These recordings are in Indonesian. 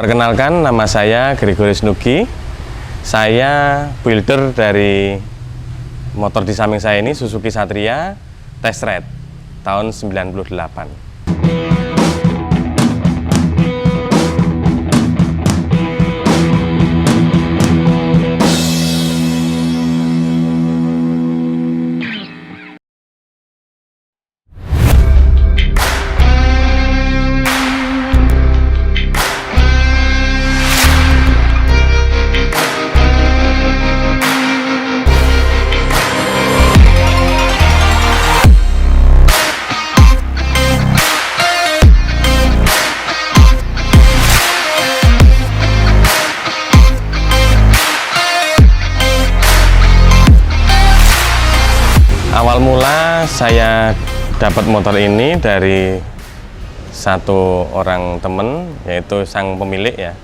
Perkenalkan, nama saya Gregorius Nugi. Saya builder dari motor di samping saya ini, Suzuki Satria Test Ride tahun 98. Awal mula saya dapat motor ini dari satu orang temen, yaitu sang pemilik ya.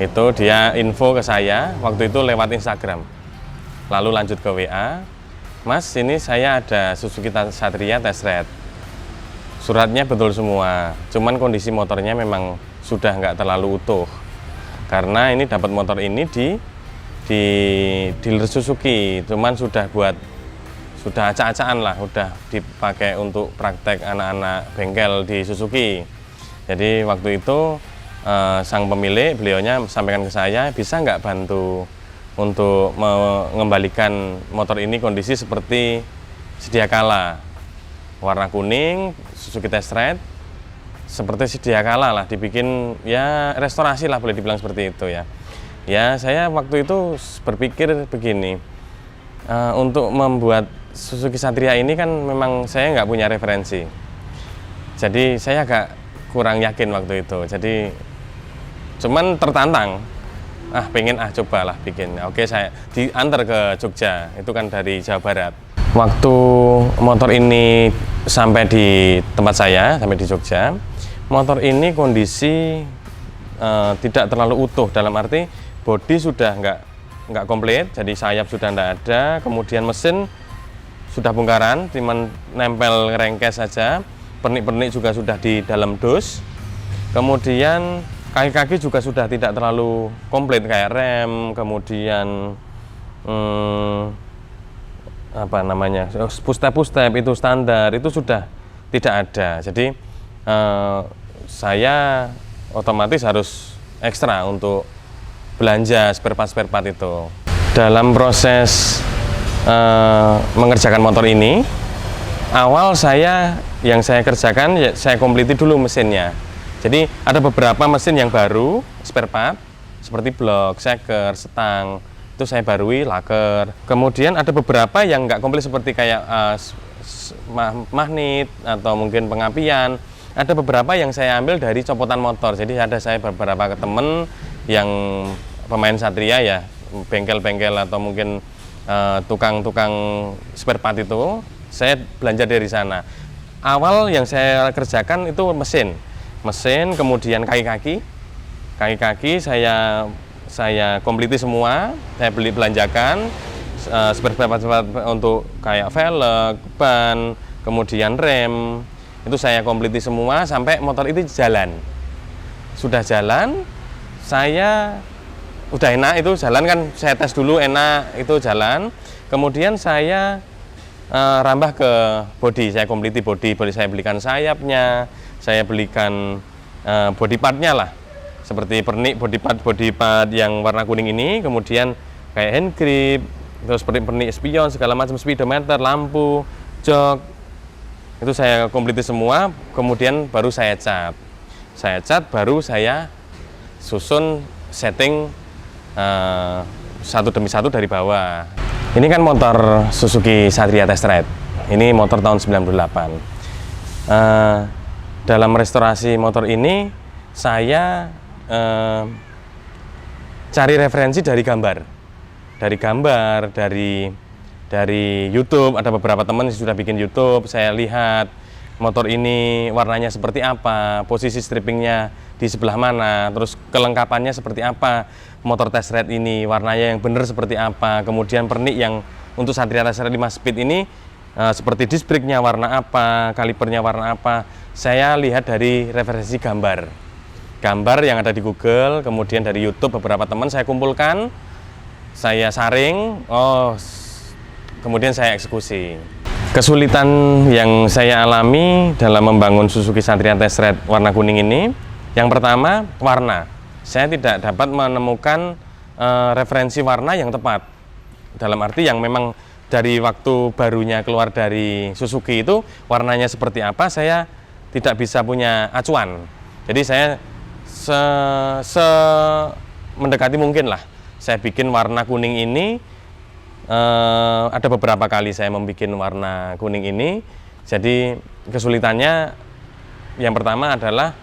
Itu dia info ke saya waktu itu lewat Instagram. Lalu lanjut ke WA, "Mas, ini saya ada Suzuki Satria Test Ride. Suratnya betul semua, cuman kondisi motornya memang sudah nggak terlalu utuh. Karena ini dapat motor ini di dealer Suzuki, cuman sudah acak-acakan lah, udah dipakai untuk praktek anak-anak bengkel di Suzuki. Jadi waktu itu sang pemilik, beliaunya sampaikan ke saya, bisa nggak bantu untuk mengembalikan motor ini kondisi seperti sedia kala, warna kuning, Suzuki Test Ride, seperti sedia kala lah, dibikin ya restorasi lah, boleh dibilang seperti itu ya. Ya saya waktu itu berpikir begini, untuk membuat Suzuki Satria ini kan memang saya nggak punya referensi, jadi saya agak kurang yakin waktu itu. Jadi cuman tertantang, cobalah bikin. Oke, saya diantar ke Jogja, itu kan dari Jawa Barat. Waktu motor ini sampai di tempat saya, sampai di Jogja, motor ini kondisi tidak terlalu utuh, dalam arti bodi sudah nggak komplit, jadi sayap sudah tidak ada, kemudian mesin sudah bongkaran, cuman nempel rengkes saja, pernik-pernik juga sudah di dalam dus, kemudian kaki-kaki juga sudah tidak terlalu komplit kayak rem, kemudian push-step itu standar, itu sudah tidak ada. Jadi saya otomatis harus ekstra untuk belanja spare part itu. Dalam proses mengerjakan motor ini, awal yang saya kerjakan ya, saya kompliti dulu mesinnya. Jadi ada beberapa mesin yang baru, spare part seperti blok, seker, setang, itu saya barui, laker. Kemudian ada beberapa yang nggak komplit seperti kayak magnet atau mungkin pengapian. Ada beberapa yang saya ambil dari copotan motor. Jadi ada saya beberapa temen yang pemain Satria ya, bengkel-bengkel atau mungkin tukang-tukang spare part itu, saya belanja dari sana. Awal yang saya kerjakan itu mesin, kemudian kaki-kaki saya kompliti semua, saya belanjakan spare part untuk kayak velg, ban, kemudian rem, itu saya kompliti semua sampai motor itu jalan. Sudah jalan, saya udah enak itu jalan kan, saya tes dulu enak itu jalan, kemudian saya rambah ke bodi, saya kompliti bodi, saya belikan sayapnya, saya belikan body partnya lah, seperti pernik body part yang warna kuning ini, kemudian kayak hand grip, terus pernik spion, segala macam, speedometer, lampu, jok, itu saya kompliti semua, kemudian baru saya cat, baru saya susun setting satu demi satu dari bawah. Ini kan motor Suzuki Satria Test Ride. Ini motor tahun 98. Dalam restorasi motor ini saya cari referensi dari gambar, dari YouTube. Ada beberapa teman yang sudah bikin YouTube. Saya lihat motor ini warnanya seperti apa, posisi strippingnya di sebelah mana, terus kelengkapannya seperti apa, motor Test Ride ini warnanya yang benar seperti apa, kemudian pernik yang untuk Satria Test Ride 5 speed ini seperti disc brake-nya warna apa, kalipernya warna apa, saya lihat dari referensi gambar. gambar yang ada di Google, kemudian dari YouTube beberapa teman saya kumpulkan, saya saring, kemudian saya eksekusi. Kesulitan yang saya alami dalam membangun Suzuki Satria Test Ride warna kuning ini, yang pertama warna. Saya tidak dapat menemukan referensi warna yang tepat. Dalam arti yang memang dari waktu barunya keluar dari Suzuki itu warnanya seperti apa, saya tidak bisa punya acuan. Jadi saya mendekati mungkin lah. Saya bikin warna kuning ini. Ada beberapa kali saya membuat warna kuning ini. Jadi kesulitannya yang pertama adalah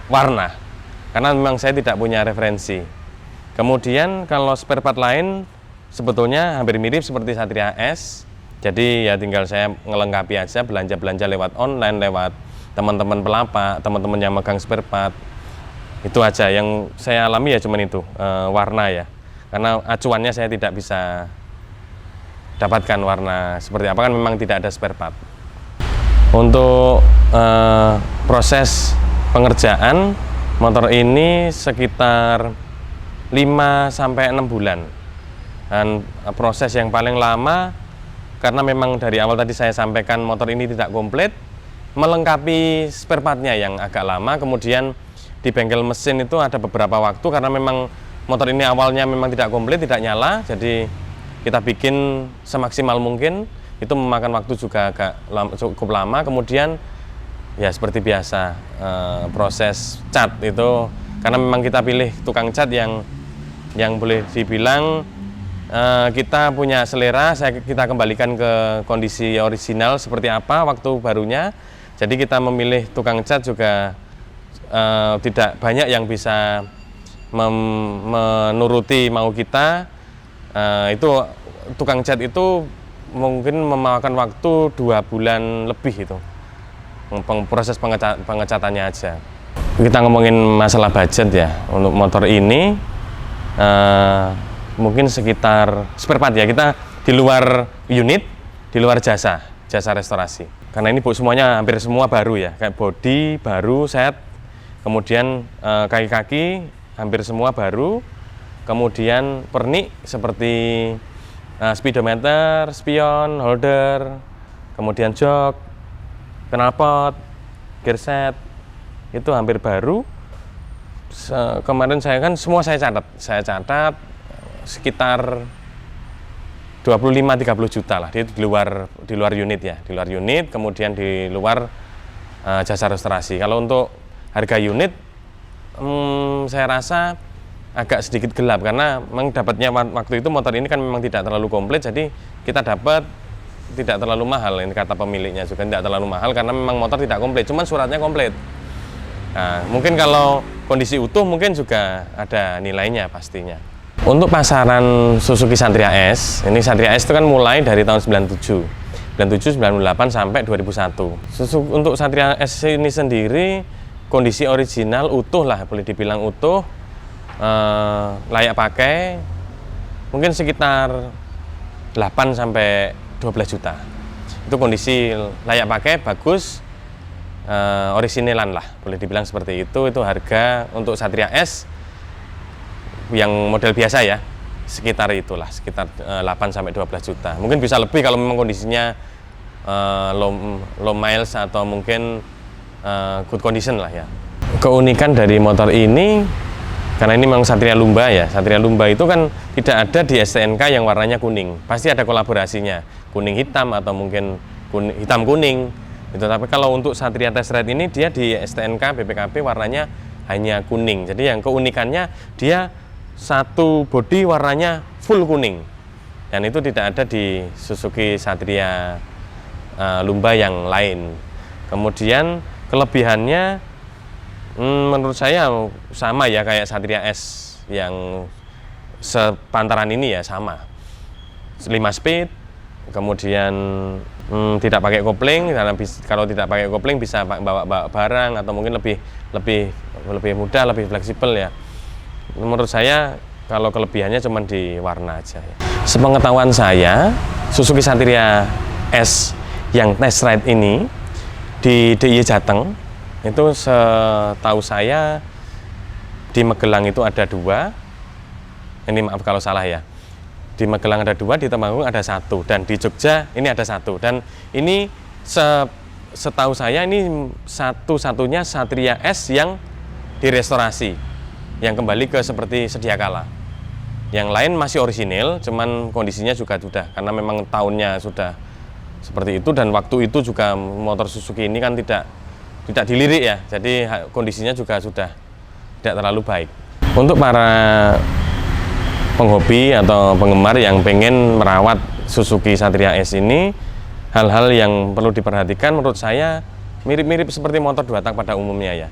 warna, karena memang saya tidak punya referensi. Kemudian kalau spare part lain sebetulnya hampir mirip seperti Satria S. Jadi ya tinggal saya ngelengkapi aja, belanja-belanja lewat online, lewat teman-teman pelapak, teman-teman yang megang spare part. Itu aja yang saya alami, ya cuman itu, warna ya. Karena acuannya saya tidak bisa dapatkan warna seperti apa, kan memang tidak ada spare part. Untuk proses pengerjaan motor ini sekitar 5-6 bulan. Dan proses yang paling lama karena memang dari awal tadi saya sampaikan motor ini tidak komplit, melengkapi spare partnya yang agak lama. Kemudian di bengkel mesin itu ada beberapa waktu karena memang motor ini awalnya memang tidak komplit, tidak nyala, jadi kita bikin semaksimal mungkin. Itu memakan waktu juga cukup lama. Kemudian ya seperti biasa, proses cat itu karena memang kita pilih tukang cat yang boleh dibilang kita punya selera. Kita kembalikan ke kondisi original seperti apa waktu barunya. Jadi kita memilih tukang cat juga tidak banyak yang bisa menuruti mau kita. Itu tukang cat itu mungkin memakan waktu 2 bulan lebih itu proses pengecatannya aja. Kita ngomongin masalah budget ya untuk motor ini, mungkin sekitar spare part ya, kita di luar unit, di luar jasa restorasi, karena ini semuanya hampir semua baru ya, kayak bodi baru, set, kemudian kaki-kaki hampir semua baru, kemudian pernik seperti speedometer, spion, holder, kemudian jok, knalpot, gear set, itu hampir baru. Kemarin saya kan semua saya catat sekitar 25-30 juta lah, di luar unit ya, di luar unit, kemudian di luar jasa restorasi. Kalau untuk harga unit, saya rasa agak sedikit gelap karena memang dapatnya waktu itu motor ini kan memang tidak terlalu komplit, jadi kita dapat tidak terlalu mahal. Ini kata pemiliknya juga tidak terlalu mahal karena memang motor tidak komplit, cuman suratnya komplit. Nah, mungkin kalau kondisi utuh mungkin juga ada nilainya pastinya. Untuk pasaran Suzuki Satria S, ini Satria S itu kan mulai dari tahun 97, 98 sampai 2001. Untuk Satria S ini sendiri kondisi original utuh lah, boleh dibilang utuh, layak pakai, mungkin sekitar 8 sampai 12 juta. Itu kondisi layak pakai, bagus, originalan lah, boleh dibilang seperti itu. Itu harga untuk Satria S yang model biasa ya, sekitar itulah, sekitar 8 sampai 12 juta. Mungkin bisa lebih kalau memang kondisinya low miles atau mungkin good condition lah ya. Keunikan dari motor ini, karena ini memang Satria Lumba ya, Satria Lumba itu kan tidak ada di STNK yang warnanya kuning, pasti ada kolaborasinya, kuning hitam atau mungkin hitam kuning gitu. Tapi kalau untuk Satria Test Ride ini dia di STNK BPKB warnanya hanya kuning. Jadi yang keunikannya dia satu bodi warnanya full kuning, dan itu tidak ada di Suzuki Satria Lumba yang lain. Kemudian kelebihannya menurut saya sama ya kayak Satria S yang sepantaran ini ya, sama 5 speed, kemudian tidak pakai kopling, karena kalau tidak pakai kopling bisa bawa barang atau mungkin lebih mudah, lebih fleksibel ya. Menurut saya kalau kelebihannya cuma di warna aja ya. Sepengetahuan saya, Suzuki Satria S yang Test Ride ini di DIY Jateng Itu setahu saya di Magelang itu ada 2. Ini maaf kalau salah ya. Di Magelang ada 2, di Temanggung ada 1, dan di Jogja ini ada 1. Dan ini setahu saya ini satu-satunya Satria S yang direstorasi, yang kembali ke seperti sedia kala. Yang lain masih orisinil, cuman kondisinya juga sudah, karena memang tahunnya sudah seperti itu, dan waktu itu juga motor Suzuki ini kan tidak dilirik ya, jadi kondisinya juga sudah tidak terlalu baik. Untuk para penghobi atau penggemar yang pengen merawat Suzuki Satria S ini, hal-hal yang perlu diperhatikan menurut saya mirip-mirip seperti motor 2 tak pada umumnya ya.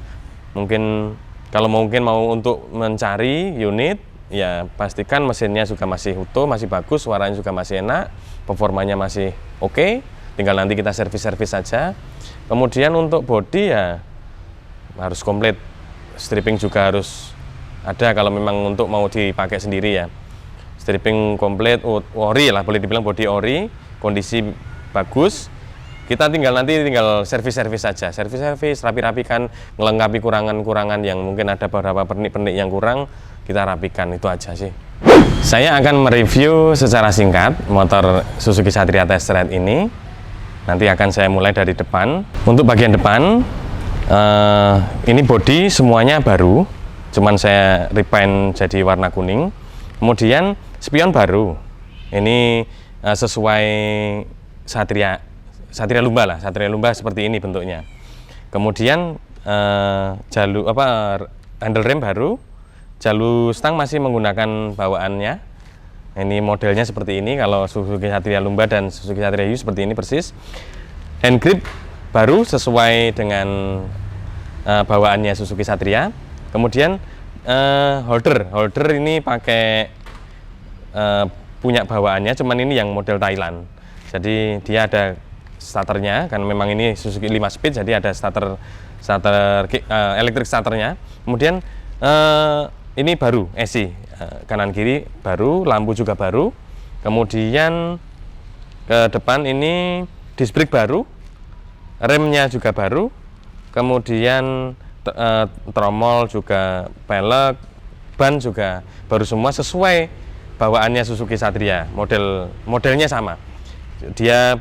Mungkin kalau mau untuk mencari unit, ya pastikan mesinnya juga masih utuh, masih bagus, suaranya juga masih enak, performanya masih oke, tinggal nanti kita servis-servis saja. Kemudian untuk bodi ya harus komplit, stripping juga harus ada kalau memang untuk mau dipakai sendiri ya. Stripping komplit, ori lah, boleh dibilang bodi ori, kondisi bagus. Kita tinggal servis-servis saja, servis-servis, rapi-rapikan, melengkapi kurangan-kurangan yang mungkin ada beberapa pernik-pernik yang kurang, kita rapikan, itu aja sih. Saya akan mereview secara singkat motor Suzuki Satria Test Ride ini. Nanti akan saya mulai dari depan. Untuk bagian depan, ini bodi semuanya baru, cuman saya repaint jadi warna kuning. Kemudian spion baru, ini sesuai Satria Lumba lah, Satria Lumba seperti ini bentuknya. Kemudian handle rem baru, jalur stang masih menggunakan bawaannya. Ini modelnya seperti ini, kalau Suzuki Satria Lumba dan Suzuki Satria U seperti ini persis. Hand grip baru sesuai dengan bawaannya Suzuki Satria. Kemudian holder ini pakai punya bawaannya, cuman ini yang model Thailand. Jadi dia ada starternya, kan memang ini Suzuki 5 speed, jadi ada starter elektrik starternya. Kemudian ini baru AC, kanan kiri baru, lampu juga baru. Kemudian ke depan ini disc brake baru, remnya juga baru. Kemudian tromol juga, pelek, ban juga baru semua sesuai bawaannya Suzuki Satria. Modelnya sama. Dia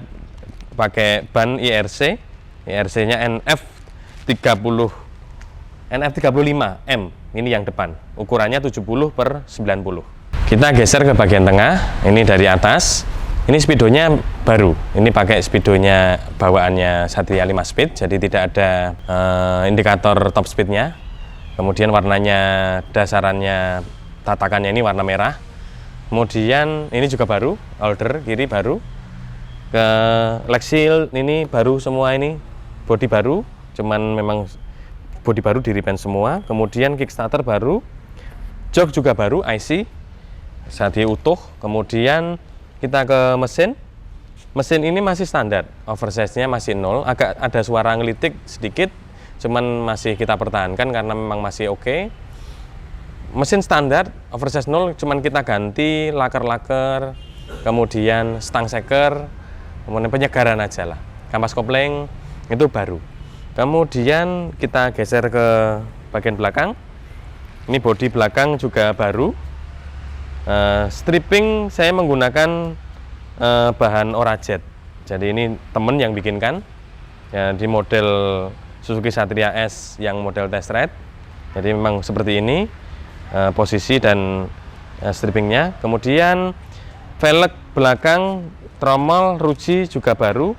pakai ban IRC-nya NF35M. Ini yang depan. Ukurannya 70/90. Kita geser ke bagian tengah. Ini dari atas. Ini speedonya baru. Ini pakai speedonya bawaannya Satria 5 speed, jadi tidak ada indikator top speednya. Kemudian warnanya, dasarannya, tatakannya ini warna merah. Kemudian ini juga baru, holder kiri baru. Ke leg shield ini baru semua, ini bodi baru, cuman memang bodi baru di repaint semua. Kemudian kickstarter baru, jok juga baru, IC jadi utuh. Kemudian kita ke mesin ini masih standar, oversize-nya masih 0, agak ada suara ngelitik sedikit, cuman masih kita pertahankan karena memang masih oke. Mesin standar, oversize 0, cuman kita ganti laker-laker, kemudian stang shaker, kemudian penyegaran aja lah. Kampas kopling itu baru. Kemudian kita geser ke bagian belakang. Ini bodi belakang juga baru. Stripping saya menggunakan bahan Orajet. Jadi ini temen yang bikinkan ya, di model Suzuki Satria S yang model test ride. Jadi memang seperti ini posisi dan strippingnya. Kemudian velg belakang, tromol, ruji juga baru,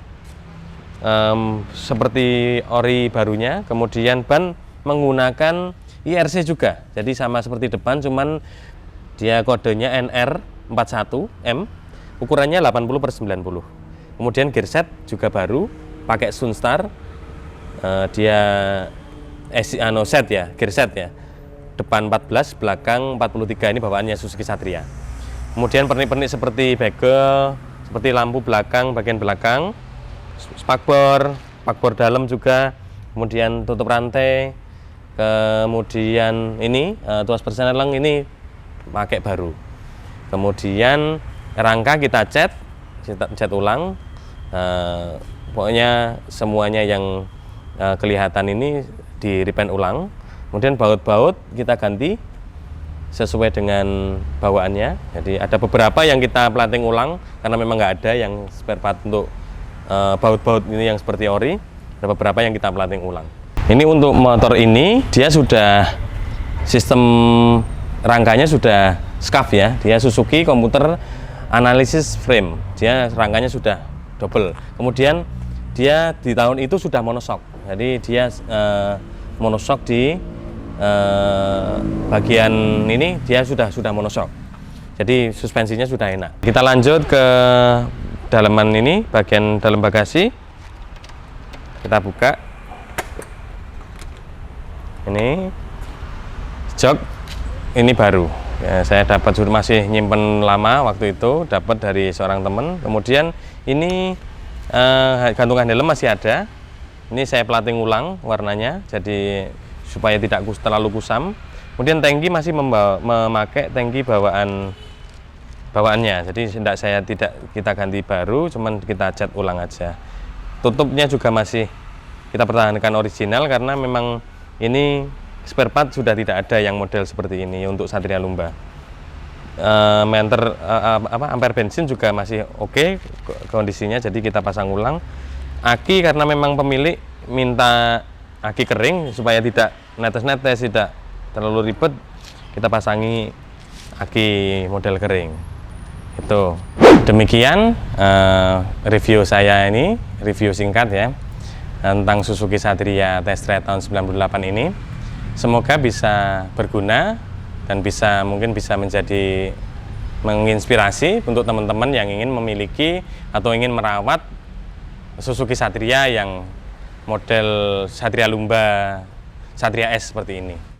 seperti ori barunya. Kemudian ban menggunakan IRC juga, jadi sama seperti depan, cuman dia kodenya NR41M, ukurannya 80/90. Kemudian gearset juga baru, pakai Sunstar, dia set ya, gearset ya, depan 14, belakang 43, ini bawaannya Suzuki Satria. Kemudian pernik-pernik seperti bagel, seperti lampu belakang, bagian belakang, spakbor dalam juga, kemudian tutup rantai, kemudian ini tuas persneling ini pakai baru. Kemudian rangka kita cat ulang, pokoknya semuanya yang kelihatan ini di repaint ulang. Kemudian baut-baut kita ganti sesuai dengan bawaannya. Jadi ada beberapa yang kita plating ulang karena memang nggak ada yang spare part untuk baut-baut ini yang seperti ori. Ada beberapa yang kita plating ulang. Ini untuk motor ini dia sudah sistem rangkanya sudah SCAF ya. Dia Suzuki Computer Analysis Frame. Dia rangkanya sudah double. Kemudian dia di tahun itu sudah monoshock. Jadi dia monoshock di bagian ini dia sudah monoshock. Jadi suspensinya sudah enak. Kita lanjut ke dalaman ini, bagian dalam bagasi. Kita buka. Ini jok ini baru. Ya, saya dapat masih nyimpen lama waktu itu, dapat dari seorang teman. Kemudian ini gantungan helm masih ada. Ini saya plating ulang warnanya, jadi supaya tidak terlalu kusam. Kemudian tangki masih memakai tangki bawaannya, jadi tidak kita ganti baru, cuman kita cat ulang aja. Tutupnya juga masih kita pertahankan original karena memang ini spare part sudah tidak ada yang model seperti ini untuk Satria Lumba. Ampere bensin juga masih oke kondisinya, jadi kita pasang ulang. Aki karena memang pemilik minta aki kering supaya tidak netes-netes, tidak terlalu ribet, kita pasangi aki model kering. Itu demikian review saya ini, review singkat ya tentang Suzuki Satria Test Ride tahun 98 ini. Semoga bisa berguna dan mungkin bisa menjadi menginspirasi untuk teman-teman yang ingin memiliki atau ingin merawat Suzuki Satria yang model Satria Lumba Satria S seperti ini.